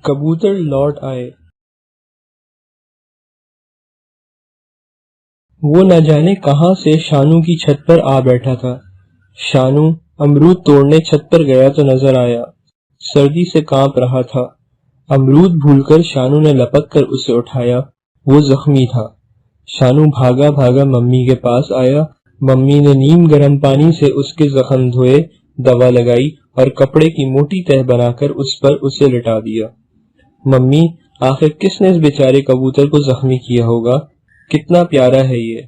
کبوتر لوٹ آئے۔ وہ نہ جانے کہاں سے شانو کی چھت پر آ بیٹھا تھا۔ شانو امرود توڑنے چھت پر گیا تو نظر آیا، سردی سے کانپ رہا تھا۔ امرود بھول کر شانو نے لپک کر اسے اٹھایا، وہ زخمی تھا۔ شانو بھاگا بھاگا ممی کے پاس آیا۔ ممی نے نیم گرم پانی سے اس کے زخم دھوئے، دوا لگائی اور کپڑے کی موٹی تہ بنا کر اس پر اسے لٹا دیا۔ ممی، آخر کس نے اس بیچارے کبوتر کو زخمی کیا ہوگا؟ کتنا پیارا ہے یہ۔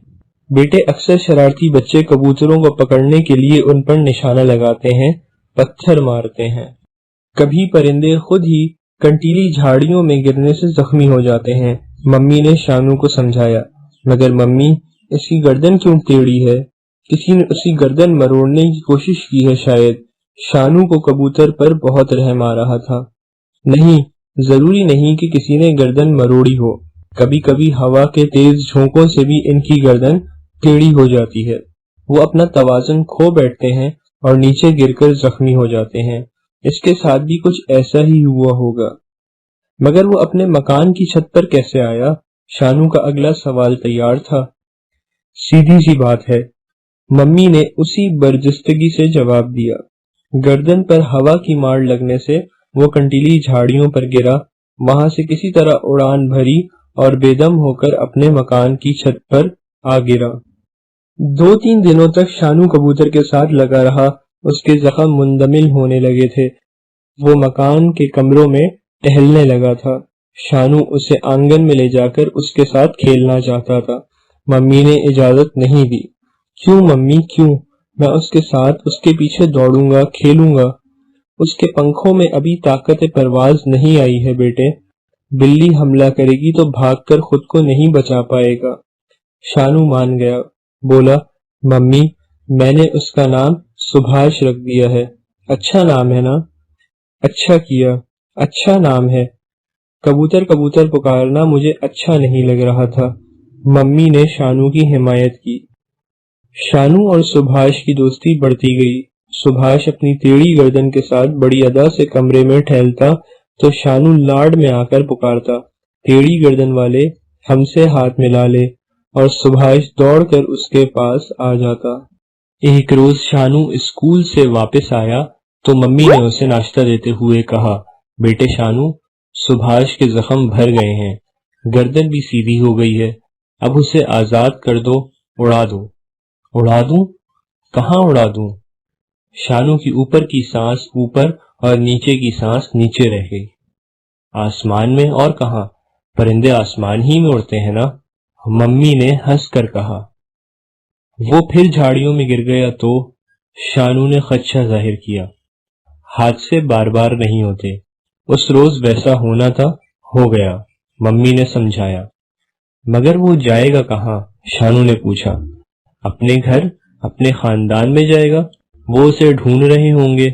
بیٹے، اکثر شرارتی بچے کبوتروں کو پکڑنے کے لیے ان پر نشانہ لگاتے ہیں، پتھر مارتے ہیں۔ کبھی پرندے خود ہی کنٹیلی جھاڑیوں میں گرنے سے زخمی ہو جاتے ہیں۔ ممی نے شانو کو سمجھایا، مگر ممی، اس کی گردن کیوں ٹیڑھی ہے؟ کسی نے اس کی گردن مروڑنے کی کوشش کی ہے شاید۔ شانو کو کبوتر پر بہت رحم آ رہا تھا۔ نہیں، ضروری نہیں کہ کسی نے گردن مروڑی ہو، کبھی کبھی ہوا کے تیز جھونکوں سے بھی ان کی گردن ٹیڑھی ہو جاتی ہے۔ وہ اپنا توازن کھو بیٹھتے ہیں اور نیچے گر کر زخمی ہو جاتے ہیں۔ اس کے ساتھ بھی کچھ ایسا ہی ہوا ہوگا۔ مگر وہ اپنے مکان کی چھت پر کیسے آیا؟ شانو کا اگلا سوال تیار تھا۔ سیدھی سی بات ہے، ممی نے اسی برجستگی سے جواب دیا۔ گردن پر ہوا کی مار لگنے سے وہ کنٹیلی جھاڑیوں پر گرا، وہاں سے کسی طرح اڑان بھری اور بے دم ہو کر اپنے مکان کی چھت پر آ گرا۔ 2-3 دنوں تک شانو کبوتر کے ساتھ لگا رہا، اس کے زخم مندمل ہونے لگے تھے۔ وہ مکان کے کمروں میں ٹہلنے لگا تھا۔ شانو اسے آنگن میں لے جا کر اس کے ساتھ کھیلنا چاہتا تھا۔ ممی نے اجازت نہیں دی۔ کیوں ممی، کیوں؟ میں اس کے ساتھ اس کے پیچھے دوڑوں گا، کھیلوں گا۔ اس کے پنکھوں میں ابھی طاقت پرواز نہیں آئی ہے بیٹے۔ بلی حملہ کرے گی تو بھاگ کر خود کو نہیں بچا پائے گا۔ شانو مان گیا، بولا، ممی، میں نے اس کا نام سبھاش رکھ دیا ہے۔ اچھا نام ہے نا؟ اچھا کیا، اچھا نام ہے۔ کبوتر کبوتر پکارنا مجھے اچھا نہیں لگ رہا تھا۔ ممی نے شانو کی حمایت کی۔ شانو اور سبھاش کی دوستی بڑھتی گئی۔ سبھاش اپنی ٹیڑھی گردن کے ساتھ بڑی ادا سے کمرے میں ٹہلتا تو شانو لاڈ میں آ کر پکارتا، ٹیڑھی گردن والے، ہم سے ہاتھ ملا لے، اور سبھاش دوڑ کر اس کے پاس آ جاتا۔ ایک روز شانو اسکول سے واپس آیا تو ممی نے اسے ناشتہ دیتے ہوئے کہا، بیٹے شانو، سبھاش کے زخم بھر گئے ہیں، گردن بھی سیدھی ہو گئی ہے، اب اسے آزاد کر دو، اڑا دو۔ اڑا دوں؟ کہاں اڑا دوں؟ شانو کی اوپر کی سانس اوپر اور نیچے کی سانس نیچے رہ گئی۔ آسمان میں اور کہاں؟ پرندے آسمان ہی میں اڑتے ہیں نا، ممی نے ہنس کر کہا۔ وہ پھر جھاڑیوں میں گر گیا تو شانو نے خدشہ ظاہر کیا۔ حادثے بار بار نہیں ہوتے، اس روز ویسا ہونا تھا، ہو گیا، ممی نے سمجھایا۔ مگر وہ جائے گا کہاں؟ شانو نے پوچھا۔ اپنے گھر، اپنے خاندان میں جائے گا، وہ اسے ڈھونڈ رہے ہوں گے۔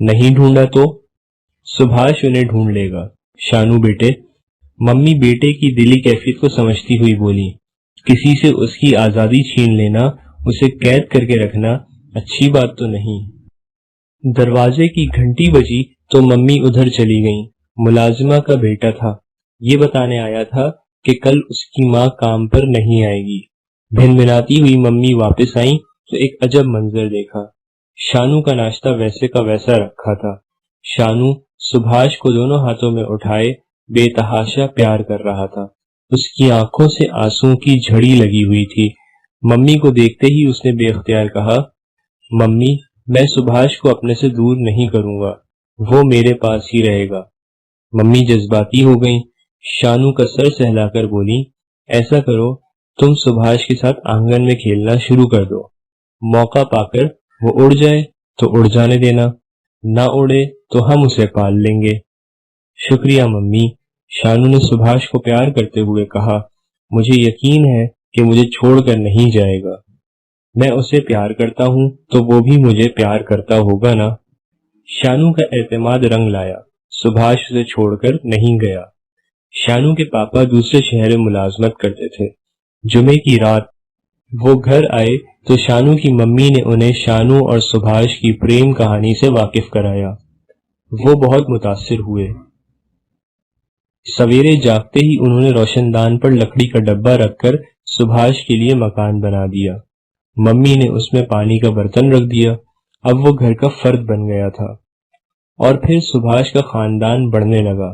نہیں ڈھونڈا تو سبھاش انہیں ڈھونڈ لے گا۔ شانو بیٹے، ممی بیٹے کی دلی کیفیت کو سمجھتی ہوئی بولی، کسی سے اس کی آزادی چھین لینا، اسے قید کر کے رکھنا اچھی بات تو نہیں۔ دروازے کی گھنٹی بجی تو ممی ادھر چلی گئیں۔ ملازمہ کا بیٹا تھا، یہ بتانے آیا تھا کہ کل اس کی ماں کام پر نہیں آئے گی۔ بھنبھناتی ہوئی ممی واپس آئیں تو ایک عجب منظر دیکھا۔ شانو کا ناشتہ ویسے کا ویسا رکھا تھا۔ شانو سبھاش کو دونوں ہاتھوں میں اٹھائے بے تحاشا پیار کر رہا تھا۔ اس کی آنکھوں سے آنسوں کی جھڑی لگی ہوئی تھی۔ ممی کو دیکھتے ہی اس نے بے اختیار کہا، ممی، میں سبھاش کو اپنے سے دور نہیں کروں گا، وہ میرے پاس ہی رہے گا۔ ممی جذباتی ہو گئیں۔ شانو کا سر سہلا کر بولی، ایسا کرو، تم سبھاش کے ساتھ آنگن میں کھیلنا شروع کر دو، موقع پا کر وہ اڑ جائے تو اڑ جانے دینا، نہ اڑے تو ہم اسے پال لیں گے۔ شکریہ ممی، شانو نے سبھاش کو پیار کرتے ہوئے کہا، مجھے یقین ہے کہ مجھے چھوڑ کر نہیں جائے گا۔ میں اسے پیار کرتا ہوں تو وہ بھی مجھے پیار کرتا ہوگا نا۔ شانو کا اعتماد رنگ لایا، سبھاش اسے چھوڑ کر نہیں گیا۔ شانو کے پاپا دوسرے شہر میں ملازمت کرتے تھے۔ جمعے کی رات وہ گھر آئے تو شانو کی ممی نے انہیں شانو اور سبھاش کی پریم کہانی سے واقف کرایا۔ وہ بہت متاثر ہوئے۔ سویرے جاگتے ہی انہوں نے روشن دان پر لکڑی کا ڈبہ رکھ کر سبھاش کے لیے مکان بنا دیا۔ ممی نے اس میں پانی کا برتن رکھ دیا۔ اب وہ گھر کا فرد بن گیا تھا۔ اور پھر سبھاش کا خاندان بڑھنے لگا۔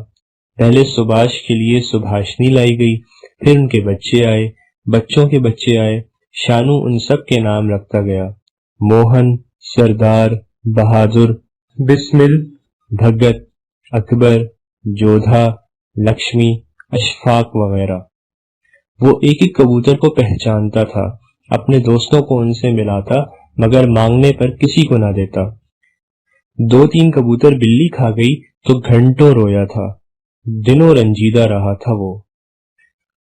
پہلے سبھاش کے لیے سبھاشنی لائی گئی، پھر ان کے بچے آئے، بچوں کے بچے آئے۔ شانو ان سب کے نام رکھتا گیا: موہن، سردار، بہادر، بسمل، بھگت، اکبر، جودھا، لکشمی، اشفاق وغیرہ۔ وہ ایک ایک کبوتر کو پہچانتا تھا، اپنے دوستوں کو ان سے ملاتا، مگر مانگنے پر کسی کو نہ دیتا۔ 2-3 کبوتر بلی کھا گئی تو گھنٹوں رویا تھا، دنوں رنجیدہ رہا تھا۔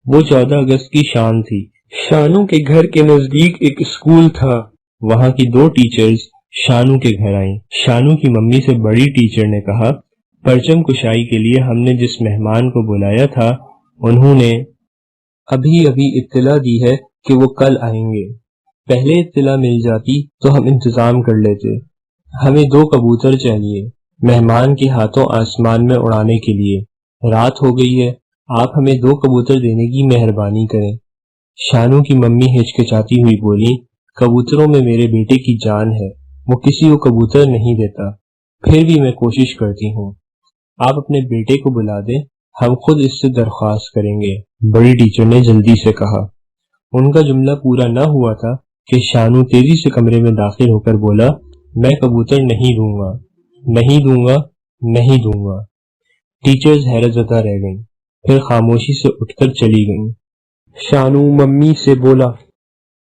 وہ 14 اگست کی شام تھی۔ شانو کے گھر کے نزدیک ایک اسکول تھا، وہاں کی 2 ٹیچرز شانو کے گھر آئیں۔ شانو کی ممی سے بڑی ٹیچر نے کہا، پرچم کشائی کے لیے ہم نے جس مہمان کو بلایا تھا انہوں نے ابھی اطلاع دی ہے کہ وہ کل آئیں گے۔ پہلے اطلاع مل جاتی تو ہم انتظام کر لیتے۔ ہمیں 2 کبوتر چاہیے مہمان کے ہاتھوں آسمان میں اڑانے کے لیے۔ رات ہو گئی ہے، آپ ہمیں 2 کبوتر دینے کی مہربانی کریں۔ شانو کی ممی ہچکچاتی ہوئی بولی، کبوتروں میں میرے بیٹے کی جان ہے، وہ کسی کو کبوتر نہیں دیتا، پھر بھی میں کوشش کرتی ہوں۔ آپ اپنے بیٹے کو بلا دیں، ہم خود اس سے درخواست کریں گے، بڑی ٹیچر نے جلدی سے کہا۔ ان کا جملہ پورا نہ ہوا تھا کہ شانو تیزی سے کمرے میں داخل ہو کر بولا، میں کبوتر نہیں دوں گا، نہیں دوں گا، نہیں دوں گا۔ ٹیچرز حیرت زدہ رہ گئیں، پھر خاموشی سے اٹھ کر چلی گئیں۔ شانو ممی سے بولا،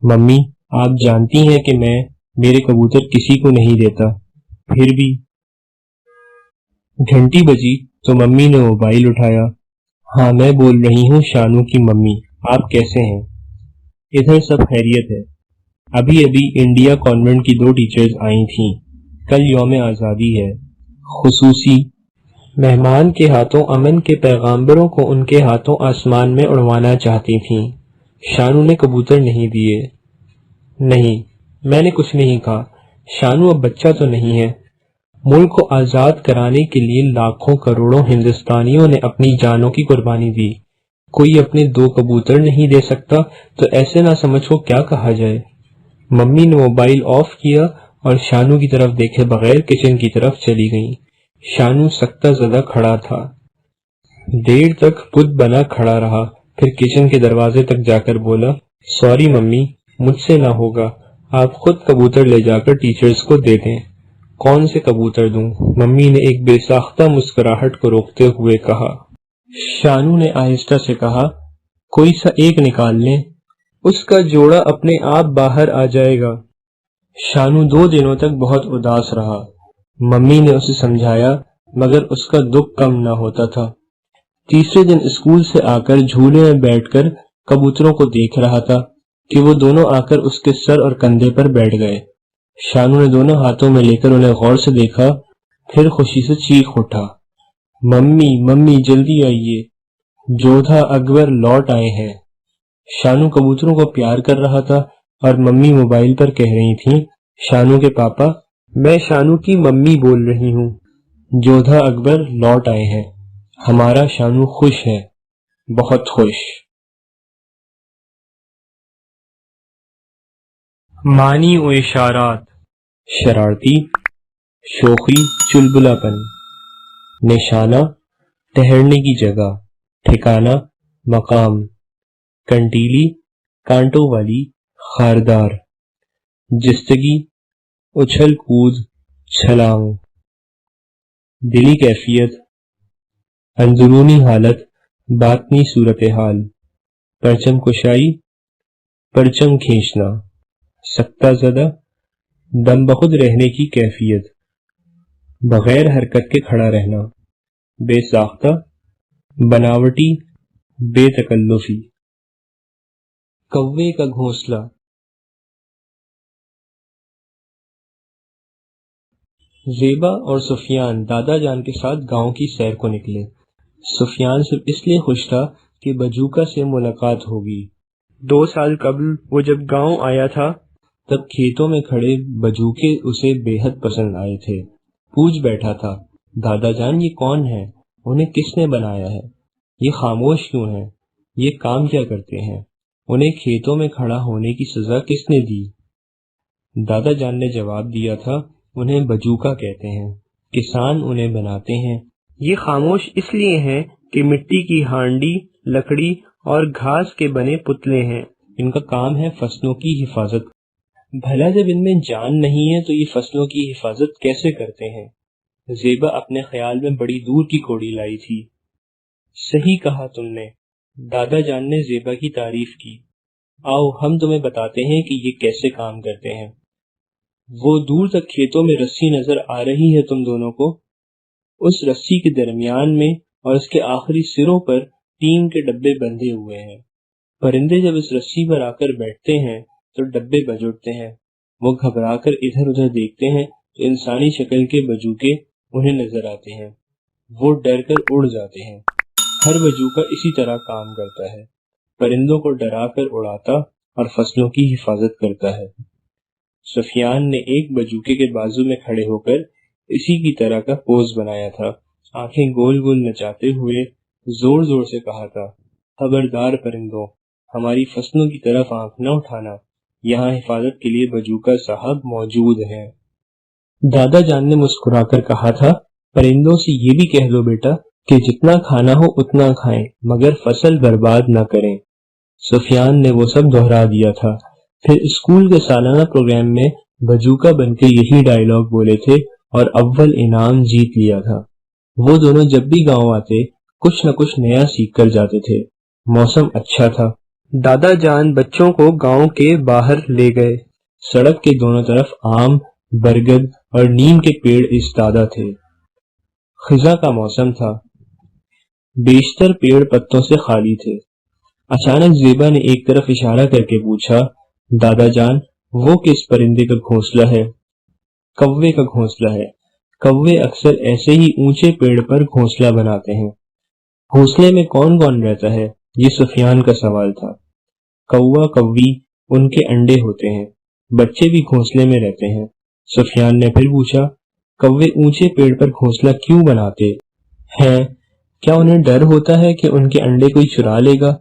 ممی آپ جانتی ہیں کہ میں میرے کبوتر کسی کو نہیں دیتا، پھر بھی۔ گھنٹی بجی تو ممی نے موبائل اٹھایا۔ ہاں میں بول رہی ہوں شانو کی ممی، آپ کیسے ہیں؟ ادھر سب خیریت ہے۔ ابھی انڈیا کانوینٹ کی 2 ٹیچرز آئی تھیں، کل یوم آزادی ہے، خصوصی مہمان کے ہاتھوں امن کے پیغامبروں کو ان کے ہاتھوں آسمان میں اڑوانا چاہتی تھیں۔ شانو نے کبوتر نہیں دیے۔ نہیں، میں نے کچھ نہیں کہا۔ شانو اب بچہ تو نہیں ہے۔ ملک کو آزاد کرانے کے لیے لاکھوں کروڑوں ہندوستانیوں نے اپنی جانوں کی قربانی دی، کوئی اپنے 2 کبوتر نہیں دے سکتا تو ایسے نہ سمجھو کیا کہا جائے۔ ممی نے موبائل آف کیا اور شانو کی طرف دیکھے بغیر کچن کی طرف چلی گئیں۔ شانو سکتہ زدہ کھڑا تھا، دیر تک بت بنا کھڑا رہا، پھر کچن کے دروازے تک جا کر بولا، سوری ممی، مجھ سے نہ ہوگا، آپ خود کبوتر لے جا کر ٹیچرز کو دے دیں۔ کون سے کبوتر دوں؟ ممی نے ایک بے ساختہ مسکراہٹ کو روکتے ہوئے کہا۔ شانو نے آہستہ سے کہا، کوئی سا ایک نکال لیں، اس کا جوڑا اپنے آپ باہر آ جائے گا۔ شانو 2 دنوں تک بہت اداس رہا۔ ممی نے اسے سمجھایا مگر اس کا دکھ کم نہ ہوتا تھا۔ تیسرے دن اسکول سے آ کر جھولے میں بیٹھ کر کبوتروں کو دیکھ رہا تھا کہ وہ دونوں آ کر اس کے سر اور کندھے پر بیٹھ گئے۔ شانو نے دونوں ہاتھوں میں لے کر انہیں غور سے دیکھا، پھر خوشی سے چیخ اٹھا، ممی ممی جلدی آئیے، جودھا اکبر لوٹ آئے ہیں۔ شانو کبوتروں کو پیار کر رہا تھا اور ممی موبائل پر کہہ رہی تھیں، شانو کے پاپا، میں شانو کی ممی بول رہی ہوں، جودھا اکبر لوٹ آئے ہیں، ہمارا شانو خوش ہے، بہت خوش۔ معنی و اشارات: شرارتی، شوخی، چلبلا پن۔ نشانہ: ٹھہرنے کی جگہ، ٹھکانہ، مقام۔ کنٹیلی، کانٹوں والی، خاردار۔ جستگی، اچھل کود، چھلانگ۔ دلی کیفیت، اندرونی حالت، باطنی صورتحال۔ پرچم کشائی، پرچم کھینچنا۔ سکتہ زدہ، دم بخود رہنے کی کیفیت، بغیر حرکت کے کھڑا رہنا۔ بے ساختہ، بناوٹی، بے تکلفی۔ کوے کا گھونسلہ۔ زیبا اور سفیان دادا جان کے ساتھ گاؤں کی سیر کو نکلے۔ سفیان صرف اس لیے خوش تھا کہ بجوکا سے ملاقات ہوگی۔ 2 سال قبل وہ جب گاؤں آیا تھا تب کھیتوں میں کھڑے بجوکے اسے بے حد پسند آئے تھے۔ پوچھ بیٹھا تھا، دادا جان یہ کون ہے؟ انہیں کس نے بنایا ہے؟ یہ خاموش کیوں ہیں؟ یہ کام کیا کرتے ہیں؟ انہیں کھیتوں میں کھڑا ہونے کی سزا کس نے دی؟ دادا جان نے جواب دیا تھا، انہیں بجوکا کہتے ہیں، کسان انہیں بناتے ہیں۔ یہ خاموش اس لیے ہیں کہ مٹی کی ہانڈی، لکڑی اور گھاس کے بنے پتلے ہیں۔ ان کا کام ہے فصلوں کی حفاظت۔ بھلا جب ان میں جان نہیں ہے تو یہ فصلوں کی حفاظت کیسے کرتے ہیں؟ زیبا اپنے خیال میں بڑی دور کی کوڑی لائی تھی۔ صحیح کہا تم نے، دادا جان نے زیبا کی تعریف کی۔ آؤ ہم تمہیں بتاتے ہیں کہ یہ کیسے کام کرتے ہیں۔ وہ دور تک کھیتوں میں رسی نظر آ رہی ہے تم دونوں کو؟ اس رسی کے درمیان میں اور اس کے آخری سروں پر ٹین کے ڈبے بندھے ہوئے ہیں۔ پرندے جب اس رسی پر آ کر بیٹھتے ہیں تو ڈبے بج اٹھتے ہیں۔ وہ گھبرا کر ادھر ادھر دیکھتے ہیں تو انسانی شکل کے بجوکے انہیں نظر آتے ہیں۔ وہ ڈر کر اڑ جاتے ہیں۔ ہر بجوکا اسی طرح کام کرتا ہے، پرندوں کو ڈرا کر اڑاتا اور فصلوں کی حفاظت کرتا ہے۔ سفیان نے ایک بجوکے کے بازو میں کھڑے ہو کر اسی کی طرح کا پوز بنایا تھا، آنکھیں گول گول نچاتے ہوئے زور زور سے کہا تھا، خبردار پرندوں، ہماری فصلوں کی طرف آنکھ نہ اٹھانا، یہاں حفاظت کے لیے بجوکا صاحب موجود ہیں۔ دادا جان نے مسکرا کر کہا تھا، پرندوں سے یہ بھی کہہ دو بیٹا کہ جتنا کھانا ہو اتنا کھائیں مگر فصل برباد نہ کریں۔ سفیان نے وہ سب دہرا دیا تھا۔ پھر اسکول کے سالانہ پروگرام میں بجوکا بن کے یہی ڈائیلاگ بولے تھے اور اول انعام جیت لیا تھا۔ وہ دونوں جب بھی گاؤں آتے کچھ نہ کچھ نیا سیکھ کر جاتے تھے۔ موسم اچھا تھا۔ دادا جان بچوں کو گاؤں کے باہر لے گئے۔ سڑک کے دونوں طرف آم، برگد اور نیم کے پیڑ ایستادہ تھے۔ خزاں کا موسم تھا، بیشتر پیڑ پتوں سے خالی تھے۔ اچانک زیبا نے ایک طرف اشارہ کر کے پوچھا، دادا جان وہ کس پرندے کا گھونسلہ ہے؟ کوے کا گھونسلہ ہے۔ کوے اکثر ایسے ہی اونچے پیڑ پر گھونسلہ بناتے ہیں۔ گھونسلے میں کون کون رہتا ہے؟ یہ سفیان کا سوال تھا۔ کوا، کوی، ان کے انڈے ہوتے ہیں، بچے بھی گھونسلے میں رہتے ہیں۔ سفیان نے پھر پوچھا، کوے اونچے پیڑ پر گھونسلہ کیوں بناتے ہیں؟ کیا انہیں ڈر ہوتا ہے کہ ان کے انڈے کوئی چرا لے گا؟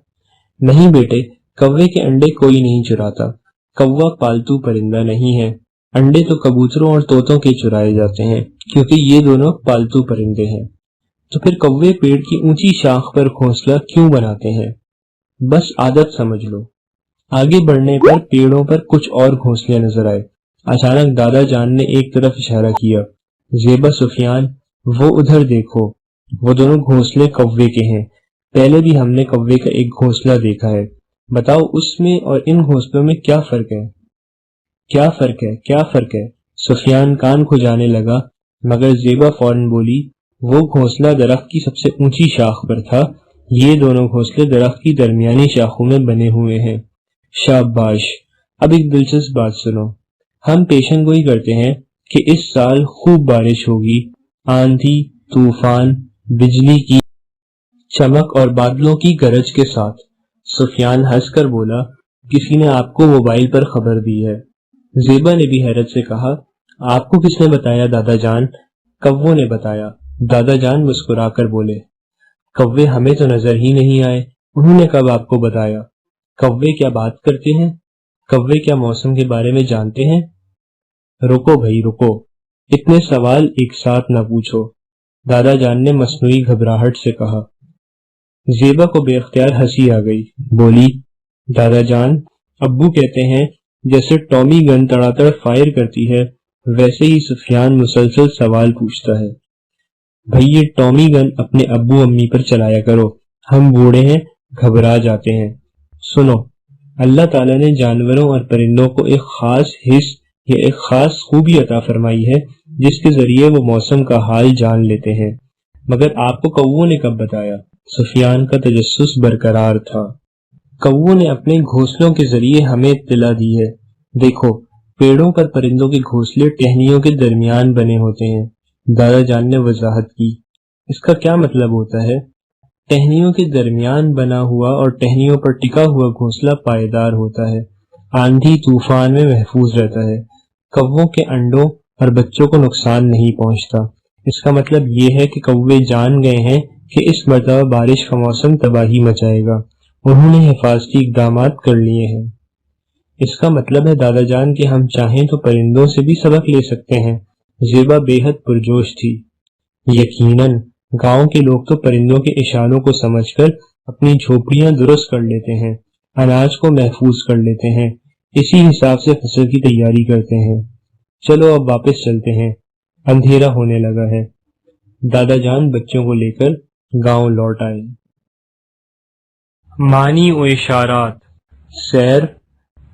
نہیں بیٹے، کوے کے انڈے کوئی نہیں چراتا۔ کوا پالتو پرندہ نہیں ہے۔ انڈے تو کبوتروں اور طوطوں کے چرائے جاتے ہیں کیونکہ یہ دونوں پالتو پرندے ہیں۔ تو پھر کوے پیڑ کی اونچی شاخ پر گھونسلہ کیوں بناتے ہیں؟ بس عادت سمجھ لو۔ آگے بڑھنے پر پیڑوں پر کچھ اور گھونسلے نظر آئے۔ اچانک دادا جان نے ایک طرف اشارہ کیا، زیبا، سفیان، وہ ادھر دیکھو، وہ دونوں گھونسلے کوے کے ہیں۔ پہلے بھی ہم نے کوے کا ایک گھونسلہ دیکھا ہے، بتاؤ اس میں اور ان گھونسلوں میں کیا فرق ہے؟ کیا فرق ہے؟ کیا فرق ہے؟ سفیان کان کھجانے لگا، مگر زیبا فوراً بولی، وہ گھونسلہ درخت کی سب سے اونچی شاخ پر تھا، یہ دونوں گھونسلے درخت کی درمیانی شاخوں میں بنے ہوئے ہیں۔ شاباش! اب ایک دلچسپ بات سنو، ہم پیشن گوئی کرتے ہیں کہ اس سال خوب بارش ہوگی، آندھی، طوفان، بجلی کی چمک اور بادلوں کی گرج کے ساتھ۔ سفیان ہنس کر بولا، کسی نے آپ کو موبائل پر خبر دی ہے؟ زیبا نے بھی حیرت سے کہا، آپ کو کس نے بتایا دادا جان؟ کووں نے بتایا۔ دادا جان مسکرا کر بولے، کوے ہمیں تو نظر ہی نہیں آئے، انہوں نے کب آپ کو بتایا؟ کوے کیا بات کرتے ہیں؟ کوے کیا موسم کے بارے میں جانتے ہیں؟ رکو بھائی رکو، اتنے سوال ایک ساتھ نہ پوچھو، دادا جان نے مصنوعی گھبراہٹ سے کہا۔ زیبا کو بے اختیار ہنسی آ گئی، بولی، دادا جان، ابو کہتے ہیں جیسے ٹامی گن تڑا تڑ فائر کرتی ہے ویسے ہی سفیان مسلسل سوال پوچھتا ہے۔ بھئی یہ ٹامی گن اپنے ابو امی پر چلایا کرو، ہم بوڑھے ہیں، گھبرا جاتے ہیں۔ سنو، اللہ تعالیٰ نے جانوروں اور پرندوں کو ایک خاص حس یا ایک خاص خوبی عطا فرمائی ہے جس کے ذریعے وہ موسم کا حال جان لیتے ہیں، مگر آپ کو کووں نے کب بتایا؟ سفیان کا تجسس برقرار تھا۔ کووں نے اپنے گھونسلوں کے ذریعے ہمیں اطلاع دی ہے۔ دیکھو، پیڑوں پر پرندوں کے گھونسلے ٹہنیوں کے درمیان بنے ہوتے ہیں۔ دادا جان نے وضاحت کی، اس کا کیا مطلب ہوتا ہے؟ ٹہنیوں کے درمیان بنا ہوا اور ٹہنیوں پر ٹکا ہوا گھونسلہ پائیدار ہوتا ہے، آندھی طوفان میں محفوظ رہتا ہے، کووں کے انڈوں اور بچوں کو نقصان نہیں پہنچتا۔ اس کا مطلب یہ ہے کہ کوے جان گئے ہیں کہ اس مرتبہ بارش کا موسم تباہی مچائے گا۔ انہوں نے حفاظتی اقدامات کر لیے ہیں۔ اس کا مطلب ہے دادا جان کہ ہم چاہیں تو پرندوں سے بھی سبق لے سکتے ہیں۔ زیبا بے حد پرجوش تھی۔ یقیناً گاؤں کے لوگ تو پرندوں کے اشاروں کو سمجھ کر اپنی جھوپڑیاں درست کر لیتے ہیں، اناج کو محفوظ کر لیتے ہیں، اسی حساب سے فصل کی تیاری کرتے ہیں۔ چلو اب واپس چلتے ہیں، اندھیرا ہونے لگا ہے۔ دادا جان بچوں کو لے کر گاؤں لوٹ آئے۔ معنی و اشارات: سیر،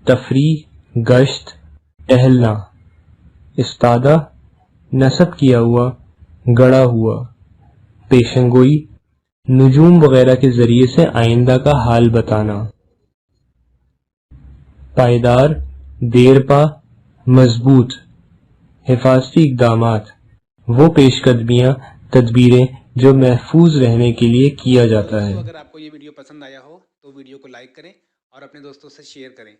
تفریح، گشت، ٹہلنا۔ استادہ: نصب کیا ہوا، گڑا ہوا۔ پیشن گوئی: نجوم وغیرہ کے ذریعے سے آئندہ کا حال بتانا۔ پائیدار، دیرپا، مضبوط۔ حفاظتی اقدامات: وہ پیش قدمیاں، تدبیریں جو محفوظ رہنے کے لیے کیا جاتا ہے۔ اگر آپ کو یہ ویڈیو پسند آیا ہو تو ویڈیو کو لائک کریں اور اپنے دوستوں سے شیئر کریں۔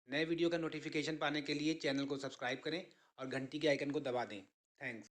نئے ویڈیو کا نوٹیفیکیشن پانے کے لیے چینل کو سبسکرائب کریں اور گھنٹی کے آئیکن کو دبا دیں۔ تھینکس۔